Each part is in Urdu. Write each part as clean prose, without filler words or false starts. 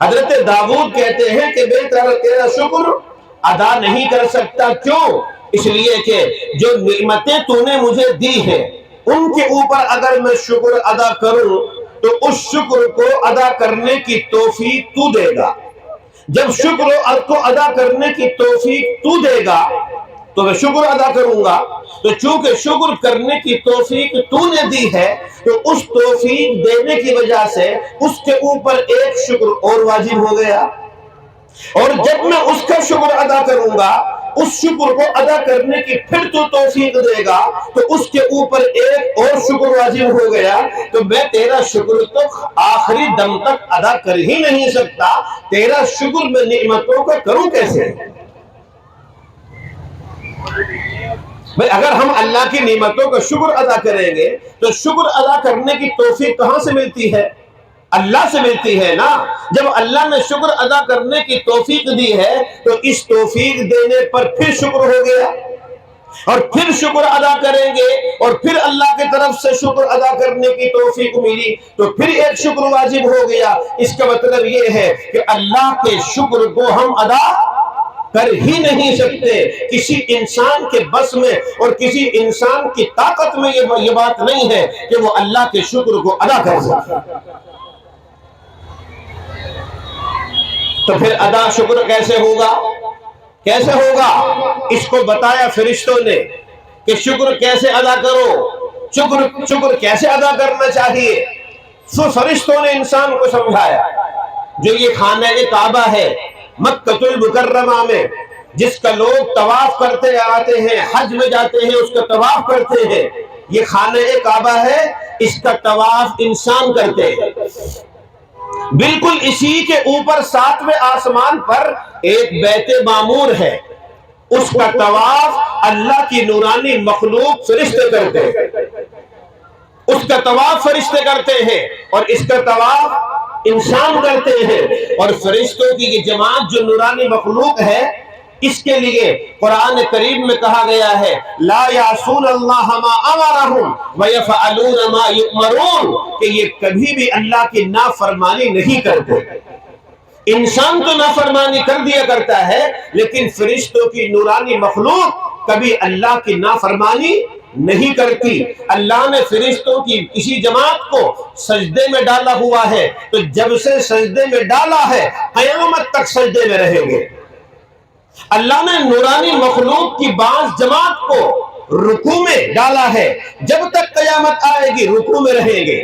حضرت داؤد کہتے ہیں کہ میں تیرا شکر ادا نہیں کر سکتا. کیوں؟ اس لیے کہ جو نعمتیں تو نے مجھے دی ہیں ان کے اوپر اگر میں شکر ادا کروں تو اس شکر کو ادا کرنے کی توفیق تو دے گا. جب شکر کو ادا کرنے کی توفیق تو دے گا تو میں شکر ادا کروں گا. تو چونکہ شکر کرنے کی توفیق تو نے دی ہے تو اس توفیق دینے کی وجہ سے اس کے اوپر ایک شکر اور واجب ہو گیا. اور جب میں اس کا شکر ادا کروں گا اس شکر کو ادا کرنے کی پھر تو توفیق دے گا تو اس کے اوپر ایک اور شکر واجب ہو گیا. تو میں تیرا شکر تو آخری دم تک ادا کر ہی نہیں سکتا. تیرا شکر میں نعمتوں کا کروں کیسے؟ بھئی اگر ہم اللہ کی نعمتوں کا شکر ادا کریں گے تو شکر ادا کرنے کی توفیق کہاں سے ملتی ہے؟ اللہ سے ملتی ہے نا. جب اللہ نے شکر ادا کرنے کی توفیق دی ہے تو اس توفیق دینے پر پھر شکر ہو گیا اور پھر شکر ادا کریں گے اور پھر اللہ کی طرف سے شکر ادا کرنے کی توفیق ملی تو پھر ایک شکر واجب ہو گیا. اس کا مطلب یہ ہے کہ اللہ کے شکر کو ہم ادا کر ہی نہیں سکتے. کسی انسان کے بس میں اور کسی انسان کی طاقت میں یہ بات نہیں ہے کہ وہ اللہ کے شکر کو ادا کر سکے. تو پھر ادا شکر کیسے ہوگا؟ کیسے ہوگا؟ اس کو بتایا فرشتوں نے کہ شکر کیسے ادا کرو، شکر کیسے ادا کرنا چاہیے. سو فرشتوں نے انسان کو سمجھایا. جو یہ خانہ کعبہ ہے مکہ المکرمہ میں جس کا لوگ طواف کرتے آتے ہیں، حج میں جاتے ہیں، اس کا طواف کرتے ہیں، یہ خانہ کعبہ ہے، اس کا طواف انسان کرتے ہیں. بالکل اسی کے اوپر 7ویں آسمان پر ایک بیت معمور ہے، اس کا طواف اللہ کی نورانی مخلوق فرشتے کرتے ہیں. اس کا طواف فرشتے کرتے ہیں اور اس کا طواف انسان کرتے ہیں. اور فرشتوں کی یہ جماعت جو نورانی مخلوق ہے اس کے لیے قرآن کریم میں کہا گیا ہے لا یعصون اللہ ما امرہم ویفعلون ما یؤمرون، کہ یہ کبھی بھی اللہ کی نافرمانی نہیں کرتے. انسان تو نافرمانی کر دیا کرتا ہے لیکن فرشتوں کی نورانی مخلوق کبھی اللہ کی نافرمانی نہیں کرتی. اللہ نے فرشتوں کی کسی جماعت کو سجدے میں ڈالا ہوا ہے تو جب سے سجدے میں ڈالا ہے قیامت تک سجدے میں رہیں گے. اللہ نے نورانی مخلوق کی بعض جماعت کو رکوع میں ڈالا ہے، جب تک قیامت آئے گی رکوع میں رہیں گے.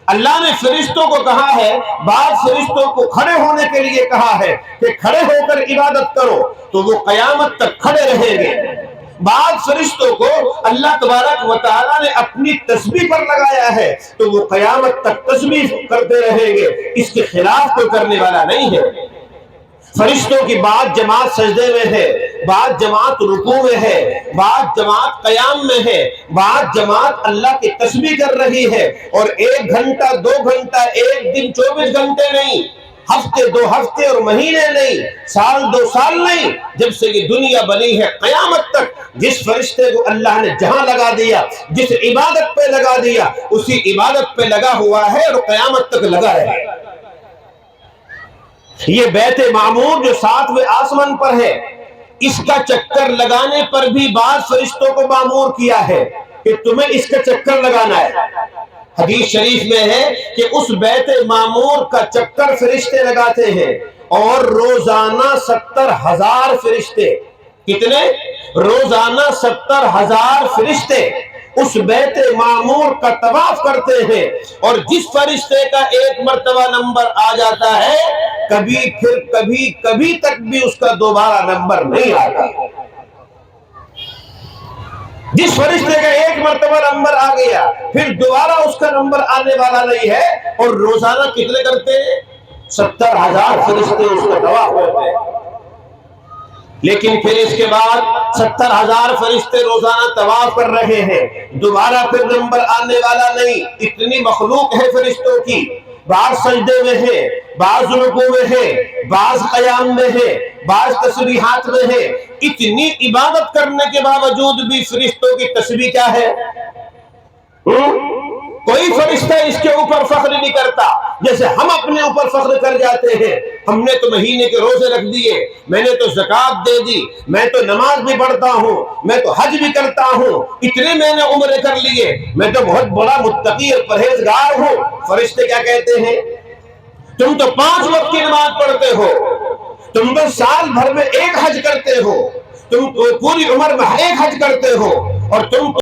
اللہ نے فرشتوں کو کہا ہے، بعض فرشتوں کو کھڑے ہونے کے لیے کہا ہے کہ کھڑے ہو کر عبادت کرو تو وہ قیامت تک کھڑے رہیں گے. بعض فرشتوں کو اللہ تبارک و تعالیٰ نے اپنی تسبیح پر لگایا ہے تو وہ قیامت تک تسبیح کرتے رہیں گے. اس کے خلاف کوئی کرنے والا نہیں ہے. فرشتوں کی بعض جماعت سجدے میں ہے، بعض جماعت رکوع میں ہے، بعض جماعت قیام میں ہے، بعض جماعت اللہ کی تسبیح کر رہی ہے. اور 1 گھنٹہ 2 گھنٹہ، ایک دن 24 گھنٹے نہیں، ہفتے 2 ہفتے اور مہینے نہیں، سال 2 سال نہیں، جب سے یہ دنیا بنی ہے قیامت تک جس فرشتے کو اللہ نے جہاں لگا دیا، جس عبادت پہ لگا دیا، اسی عبادت پہ لگا ہوا ہے اور قیامت تک لگا رہے. یہ بیت معمور جو 7ویں آسمان پر ہے اس کا چکر لگانے پر بھی بعض فرشتوں کو معمور کیا ہے کہ تمہیں اس کا چکر لگانا ہے. حدیث شریف میں ہے کہ اس بیت معمور کا چکر فرشتے لگاتے ہیں اور روزانہ 70,000 فرشتے. کتنے؟ روزانہ 70,000 فرشتے اس بیت معمور کا طواف کرتے ہیں. اور جس فرشتے کا ایک مرتبہ نمبر آ جاتا ہے کبھی تک بھی اس کا دوبارہ نمبر نہیں آتا. جس فرشتے کا ایک مرتبہ نمبر آ گیا پھر دوبارہ اس کا نمبر آنے والا نہیں ہے. اور روزانہ کتنے کرتے ہیں؟ 70,000 فرشتے اس کا طواف کرتے ہیں. لیکن پھر اس کے بعد 70,000 فرشتے روزانہ طواف کر رہے ہیں، دوبارہ پھر نمبر آنے والا نہیں. اتنی مخلوق ہے فرشتوں کی، بعض سجدے میں ہے، بعض رکوع میں ہے، بعض قیام میں ہے، بعض تسبیحات میں ہے. اتنی عبادت کرنے کے باوجود بھی فرشتوں کی تسبیح کیا ہے؟ کوئی فرشتہ اس کے اوپر فخر نہیں کرتا جیسے ہم اپنے اوپر فخر کر جاتے ہیں. ہم نے تو مہینے کے روزے رکھ دیے, میں نے تو زکوٰۃ دے دی, میں تو نماز بھی پڑھتا ہوں, میں تو حج بھی کرتا ہوں, اتنے میں نے عمرے کر لیے, میں تو بہت بڑا متقی اور پرہیزگار ہوں. فرشتے کیا کہتے ہیں؟ تم تو 5 وقت کی نماز پڑھتے ہو, تم تو سال بھر میں 1 حج کرتے ہو, تم پوری عمر میں 1 حج کرتے ہو, اور تم